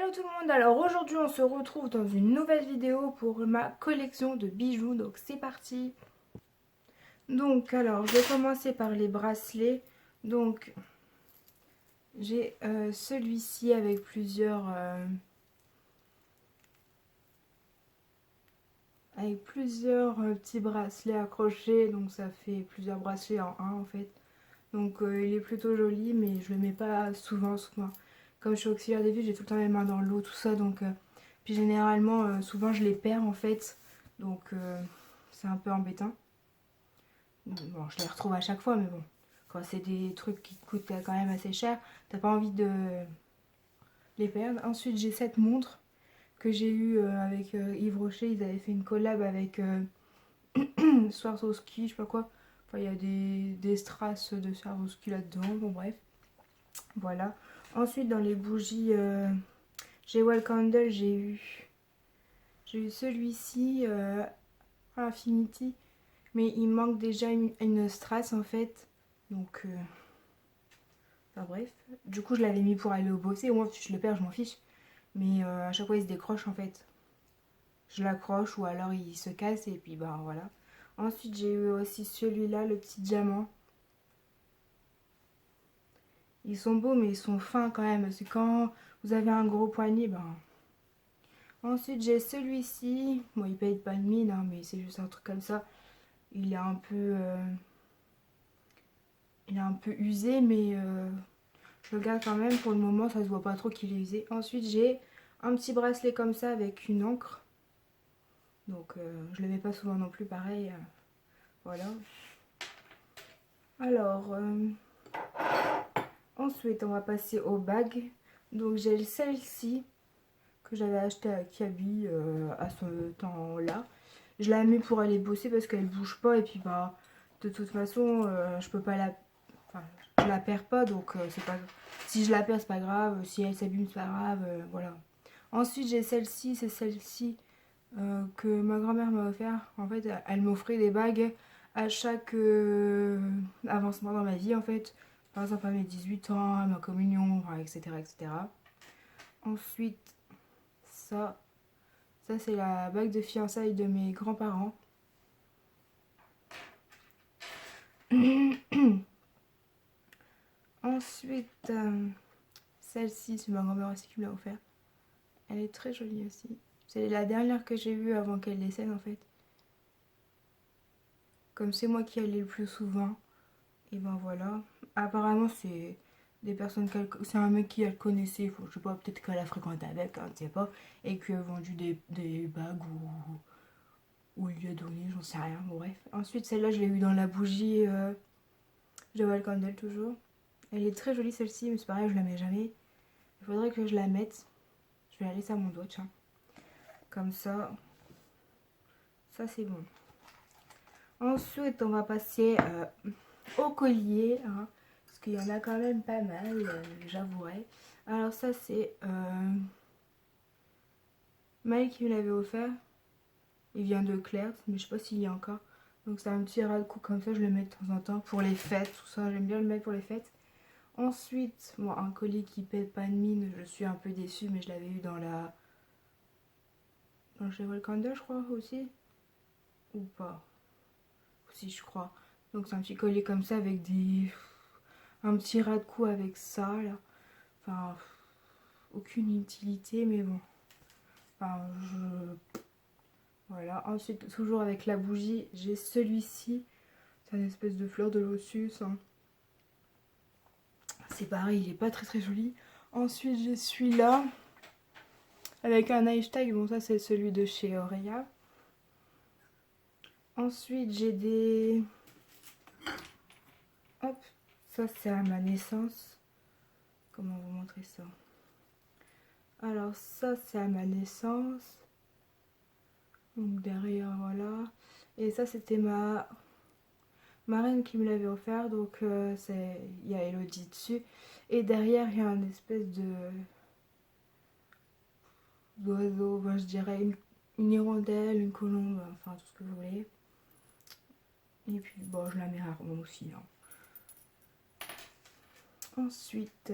Hello tout le monde, alors aujourd'hui on se retrouve dans une nouvelle vidéo pour ma collection de bijoux, donc c'est parti. Donc alors je vais commencer par les bracelets, donc j'ai celui-ci avec plusieurs petits bracelets accrochés, donc ça fait plusieurs bracelets en un en fait. Donc il est plutôt joli mais je le mets pas souvent. Comme je suis auxiliaire des vues, j'ai tout le temps les mains dans l'eau, tout ça, donc puis généralement souvent je les perds en fait, donc c'est un peu embêtant. Bon, je les retrouve à chaque fois, mais bon, quand c'est des trucs qui coûtent quand même assez cher, t'as pas envie de les perdre. Ensuite j'ai cette montre que j'ai eue avec Yves Rocher, ils avaient fait une collab avec Swarovski, je sais pas quoi. Enfin, il y a des strass de Swarovski là-dedans, bon bref. Voilà. Ensuite, dans les bougies Jewel Candle, j'ai eu celui-ci, Infinity, mais il manque déjà une strass en fait. Donc, enfin bref. Du coup, je l'avais mis pour aller au bosser. Au moins, si je le perds, je m'en fiche. Mais à chaque fois, il se décroche en fait. Je l'accroche ou alors il se casse et puis bah voilà. Ensuite, j'ai eu aussi celui-là, le petit diamant. Ils sont beaux, mais ils sont fins quand même. Parce que quand vous avez un gros poignet, ben. Ensuite, j'ai celui-ci. Bon, il paye pas de mine, hein, mais c'est juste un truc comme ça. Il est un peu, il est un peu usé, mais je le garde quand même. Pour le moment, ça se voit pas trop qu'il est usé. Ensuite, j'ai un petit bracelet comme ça avec une encre. Donc, je le mets pas souvent non plus, pareil. Voilà. Alors, ensuite, on va passer aux bagues. Donc, j'ai celle-ci que j'avais achetée à Kaby à ce temps-là. Je la mets pour aller bosser parce qu'elle bouge pas et puis bah de toute façon je peux pas la, enfin, je la perds pas, donc c'est pas, si je la perds c'est pas grave, si elle s'abîme c'est pas grave, voilà. Ensuite j'ai celle-ci, c'est celle-ci que ma grand-mère m'a offert. En fait elle m'offrait des bagues à chaque avancement dans ma vie en fait. Par exemple à mes 18 ans, à ma communion, enfin, etc. Ensuite ça, ça c'est la bague de fiançailles de mes grands-parents. Ensuite, celle-ci, c'est ma grand-mère aussi qui me l'a offert. Elle est très jolie aussi. C'est la dernière que j'ai vue avant qu'elle décède en fait. Comme c'est moi qui allais le plus souvent, et ben voilà. Apparemment, c'est des personnes c'est un mec qui elle connaissait, je sais pas, peut-être qu'elle a fréquenté avec, hein, je sais pas, et qui a vendu des bagues ou il lui a donné, j'en sais rien, bon, bref. Ensuite, celle-là, je l'ai eue dans la bougie Joel Candle toujours. Elle est très jolie celle-ci, mais c'est pareil, je la mets jamais. Il faudrait que je la mette. Je vais la laisser à mon doigt, tiens. Comme ça, ça c'est bon. Ensuite, on va passer au collier, hein, parce qu'il y en a quand même pas mal, j'avouerai. Alors ça c'est Maëlle qui me l'avait offert. Il vient de Claire, mais je sais pas s'il y a encore. Donc c'est un petit ras de cou comme ça, je le mets de temps en temps pour les fêtes, tout ça. J'aime bien le mettre pour les fêtes. Ensuite, bon, un collier qui paie pas de mine, je suis un peu déçue, mais je l'avais eu dans le Cheval Candle, je crois aussi. Ou pas. Si, je crois. Donc c'est un petit collier comme ça avec un petit ras de cou avec ça là. Enfin, aucune utilité, mais bon. Enfin, voilà. Ensuite, toujours avec la bougie, j'ai celui-ci. C'est une espèce de fleur de lotus, hein. C'est pareil, il est pas très joli. Ensuite, j'ai celui-là avec un hashtag. Bon, ça c'est celui de chez Auréa. Ensuite, j'ai des... Hop, ça c'est à ma naissance. Comment vous montrer ça? Alors ça c'est à ma naissance. Donc derrière, voilà. Et ça c'était ma marraine qui me l'avait offert. Donc il y a Elodie dessus. Et derrière il y a une espèce d'oiseau, ben, je dirais une hirondelle, une colombe, enfin tout ce que vous voulez. Et puis bon, je la mets rarement aussi, hein. Ensuite,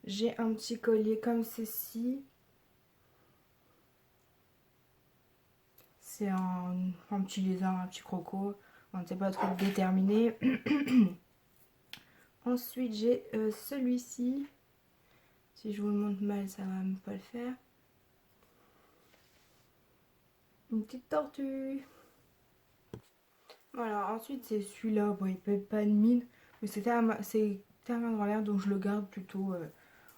J'ai un petit collier comme ceci. C'est un petit lézard, un petit croco. On ne sait pas trop le déterminer. Ensuite, j'ai celui-ci. Si je vous le montre mal, ça va même pas le faire. Une petite tortue. Voilà, ensuite c'est celui-là. Bon, il peut pas de mine, mais c'est tellement dans l'air, donc je le garde plutôt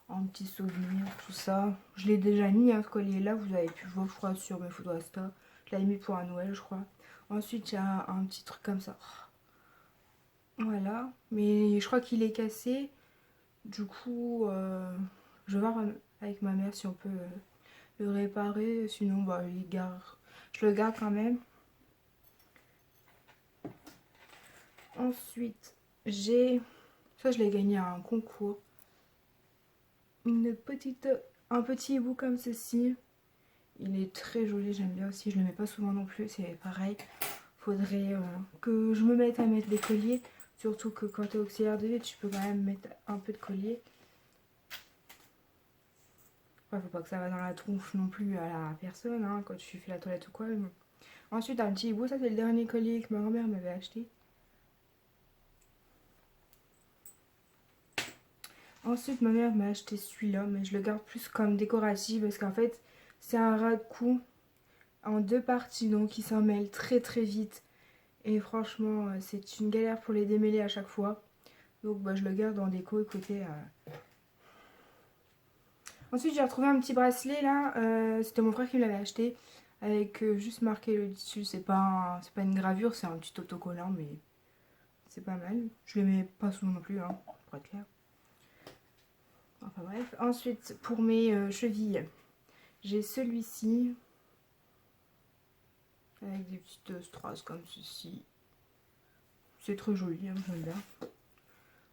en petit souvenir, tout ça. Je l'ai déjà mis, hein, ce collier-là. Vous avez pu voir, je crois, sur mes photos Insta. Je l'avais mis pour un Noël, je crois. Ensuite, il y a un petit truc comme ça. Voilà, mais je crois qu'il est cassé. Du coup, je vais voir avec ma mère si on peut le réparer. Sinon, bah, je le garde quand même. Ensuite, ça je l'ai gagné à un concours. Un petit hibou comme ceci. Il est très joli, j'aime bien aussi. Je le mets pas souvent non plus, c'est pareil. Faudrait que je me mette à mettre des colliers. Surtout que quand tu es auxiliaire de vie, tu peux quand même mettre un peu de collier. Enfin, faut pas que ça va dans la tronche non plus à la personne, hein, quand tu fais la toilette ou quoi. Mais bon. Ensuite, un petit hibou, ça c'est le dernier collier que ma grand-mère m'avait acheté. Ensuite, ma mère m'a acheté celui-là, mais je le garde plus comme décoratif parce qu'en fait, c'est un ras de cou en deux parties, donc il s'en mêle très très vite. Et franchement, c'est une galère pour les démêler à chaque fois. Donc bah, je le garde en déco côté. Ensuite, j'ai retrouvé un petit bracelet là. C'était mon frère qui me l'avait acheté. Avec juste marqué le dessus. C'est pas une gravure, c'est un petit autocollant, mais c'est pas mal. Je le mets pas souvent non plus, hein, pour être clair. Enfin bref. Ensuite, pour mes chevilles, j'ai celui-ci. Avec des petites strass comme ceci. C'est très joli, hein, j'aime bien.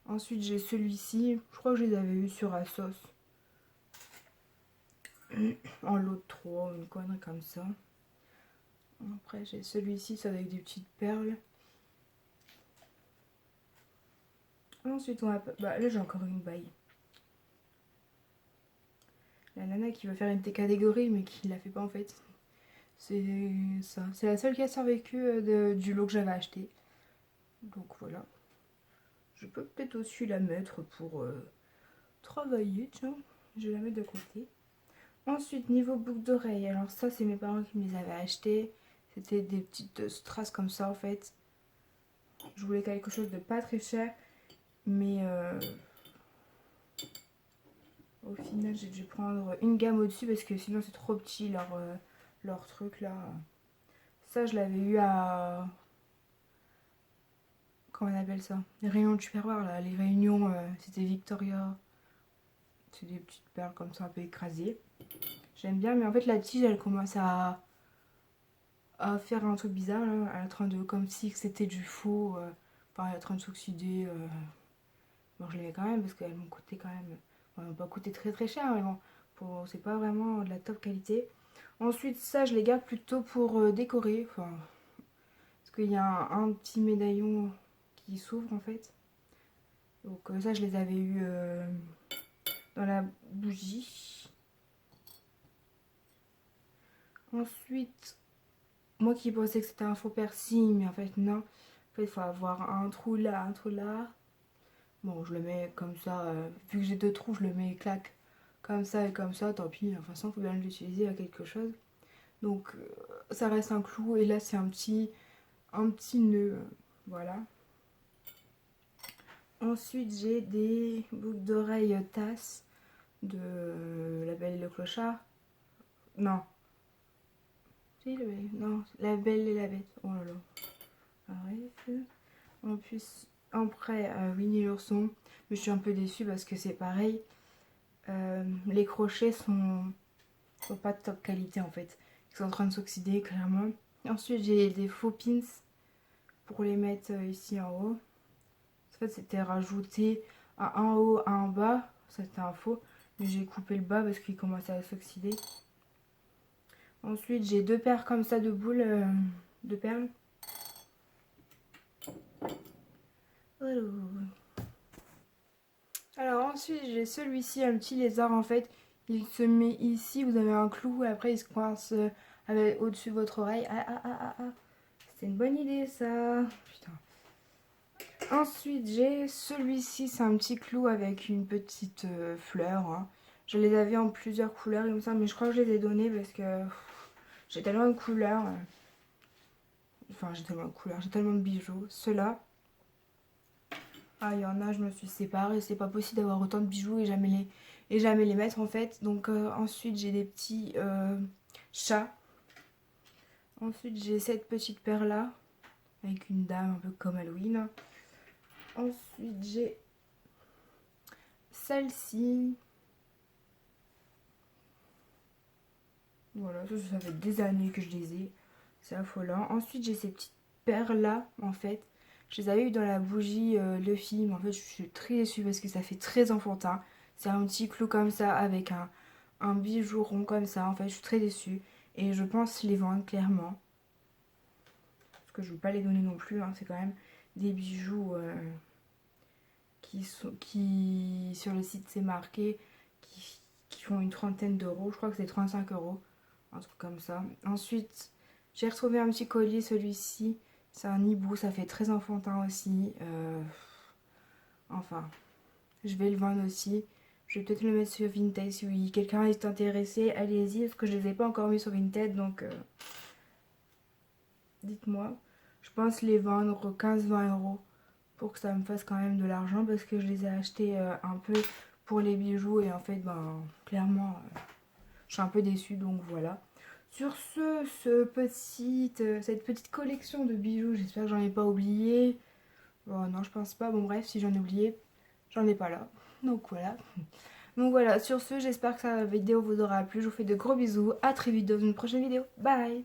Ensuite, j'ai celui-ci. Je crois que je les avais eu sur Asos. En lot de 3, une connerie comme ça. Après, j'ai celui-ci, c'est avec des petites perles. Ensuite, on va... Bah, là, j'ai encore une baille. La nana qui veut faire une catégorie, mais qui la fait pas en fait. C'est ça. C'est la seule qui a survécu du lot que j'avais acheté. Donc voilà. Je peux peut-être aussi la mettre pour travailler, tiens. Je vais la mettre de côté. Ensuite, niveau boucle d'oreille. Alors ça, c'est mes parents qui me les avaient achetées. C'était des petites strass comme ça en fait. Je voulais quelque chose de pas très cher. Mais au final, j'ai dû prendre une gamme au-dessus parce que sinon c'est trop petit leur truc là. Ça, je l'avais eu à... Comment on appelle ça? Les réunions de Tupperware là. Les réunions, c'était Victoria. C'est des petites perles comme ça un peu écrasées. J'aime bien, mais en fait la tige elle commence à faire un truc bizarre là. Elle est en train de... Comme si c'était du faux. Enfin, elle est en train de s'oxyder. Bon, je les mets quand même parce qu'elles m'ont coûté quand même... Elles m'ont pas coûté très très cher, mais bon, c'est pas vraiment de la top qualité. Ensuite, ça, je les garde plutôt pour décorer. Enfin, parce qu'il y a un petit médaillon qui s'ouvre en fait. Donc ça, je les avais eu dans la bougie. Ensuite, moi qui pensais que c'était un faux persil, mais en fait non. En fait, il faut avoir un trou là, un trou là. Bon, je le mets comme ça. Vu que j'ai deux trous, je le mets clac comme ça et comme ça. Tant pis, de toute façon, il faut bien l'utiliser à quelque chose. Donc, ça reste un clou. Et là, c'est un petit nœud. Voilà. Ensuite, j'ai des boucles d'oreilles tasses de La Belle et le Clochard. Non. Si, non, La Belle et la Bête. Oh là là. Arrête. En plus, après, Winnie l'ourson. Mais je suis un peu déçue parce que c'est pareil. Les crochets sont pas de top qualité en fait. Ils sont en train de s'oxyder clairement. Ensuite, j'ai des faux pins pour les mettre ici en haut. En fait, c'était rajouté à un haut, à un bas. C'était un faux. Mais j'ai coupé le bas parce qu'il commençait à s'oxyder. Ensuite, j'ai deux paires comme ça de boules de perles. Alors ensuite j'ai celui-ci, un petit lézard en fait. Il se met ici, vous avez un clou et après il se coince au-dessus de votre oreille. C'est une bonne idée ça. Putain. Ensuite j'ai celui-ci, c'est un petit clou avec une petite fleur. Hein. Je les avais en plusieurs couleurs comme ça, mais je crois que je les ai donnés parce que j'ai tellement de couleurs. Enfin j'ai tellement de couleurs, j'ai tellement de bijoux. Ceux-là. Ah, il y en a, je me suis séparée. C'est pas possible d'avoir autant de bijoux et jamais les mettre en fait. Donc ensuite j'ai des petits chats. Ensuite j'ai cette petite paire là avec une dame un peu comme Halloween. Ensuite j'ai celle-ci. Voilà, ça fait des années que je les ai. C'est affolant. Ensuite j'ai ces petites paires là en fait. Je les avais eu dans la bougie le film. En fait je suis très déçue parce que ça fait très enfantin. C'est un petit clou comme ça avec un bijou rond comme ça. En fait je suis très déçue. Et je pense les vendre clairement. Parce que je ne veux pas les donner non plus. Hein. C'est quand même des bijoux qui sur le site c'est marqué qui font une trentaine d'euros. Je crois que c'est 35 euros. Un truc comme ça. Ensuite j'ai retrouvé un petit collier, celui-ci. C'est un hibou, ça fait très enfantin aussi. Enfin, je vais le vendre aussi. Je vais peut-être le mettre sur Vinted si oui, quelqu'un est intéressé. Allez-y, parce que je ne les ai pas encore mis sur Vinted. Donc, dites-moi. Je pense les vendre 15-20 euros pour que ça me fasse quand même de l'argent. Parce que je les ai achetés un peu pour les bijoux. Et en fait, ben, clairement, je suis un peu déçue. Donc, voilà. Sur cette petite collection de bijoux, j'espère que j'en ai pas oublié. Oh non, je pense pas. Bon, bref, si j'en ai oublié, j'en ai pas là. Donc voilà. Donc voilà, sur ce, j'espère que cette vidéo vous aura plu. Je vous fais de gros bisous. À très vite dans une prochaine vidéo. Bye!